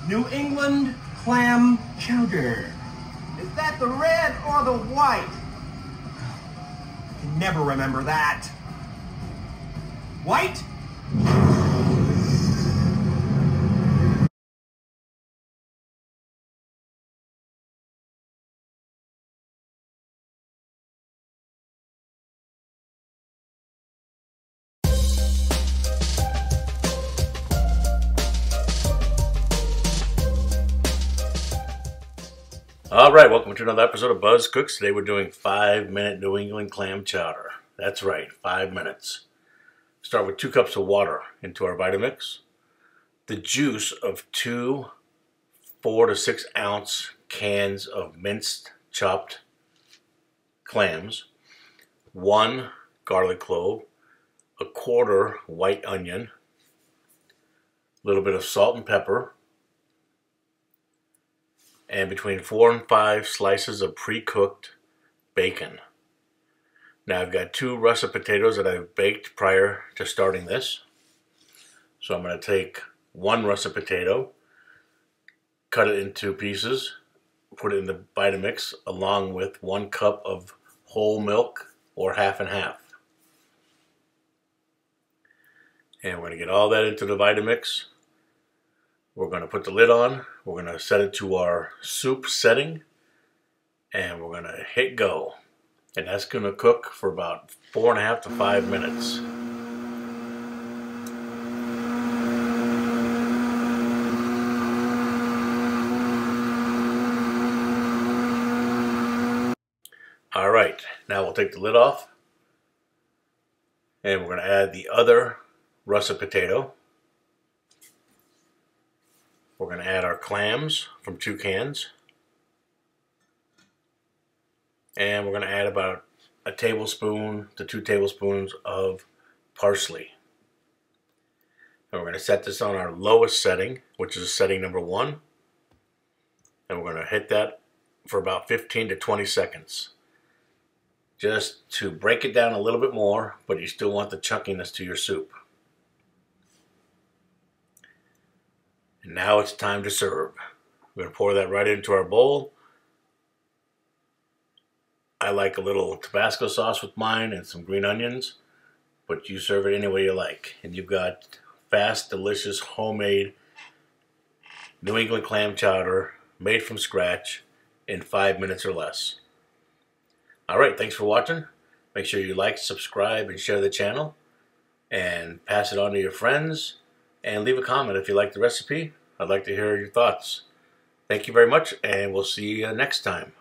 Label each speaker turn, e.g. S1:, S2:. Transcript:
S1: New England Clam Chowder.
S2: Is that the red or the white?
S1: I can never remember that. White?
S3: Alright, welcome to another episode of Buzz Cooks. Today we're doing 5-minute New England Clam Chowder. That's right, 5 minutes. Start with 2 cups of water into our Vitamix. The juice of 2 4 to 6 ounce cans of minced chopped clams, 1 garlic clove, a 1/4 white onion, a little bit of salt and pepper, and between 4 and 5 slices of pre-cooked bacon. Now I've got 2 russet potatoes that I've baked prior to starting this. So I'm going to take 1 russet potato, cut it into pieces, put it in the Vitamix along with 1 cup of whole milk or half and half. And we're going to get all that into the Vitamix. We're going to put the lid on, we're going to set it to our soup setting, and we're going to hit go. And that's going to cook for about 4.5 to 5 minutes. Alright, now we'll take the lid off, and we're going to add the other russet potato. We're going to add our clams from 2 cans. And we're going to add about a tablespoon to 2 tablespoons of parsley. And we're going to set this on our lowest setting, which is setting number 1. And we're going to hit that for about 15 to 20 seconds. Just to break it down a little bit more, but you still want the chunkiness to your soup. And now it's time to serve. We're going to pour that right into our bowl. I like a little Tabasco sauce with mine and some green onions, but you serve it any way you like. And you've got fast, delicious, homemade New England clam chowder made from scratch in 5 minutes or less. Alright, thanks for watching. Make sure you like, subscribe, and share the channel. And pass it on to your friends. And leave a comment if you like the recipe. I'd like to hear your thoughts. Thank you very much, and we'll see you next time.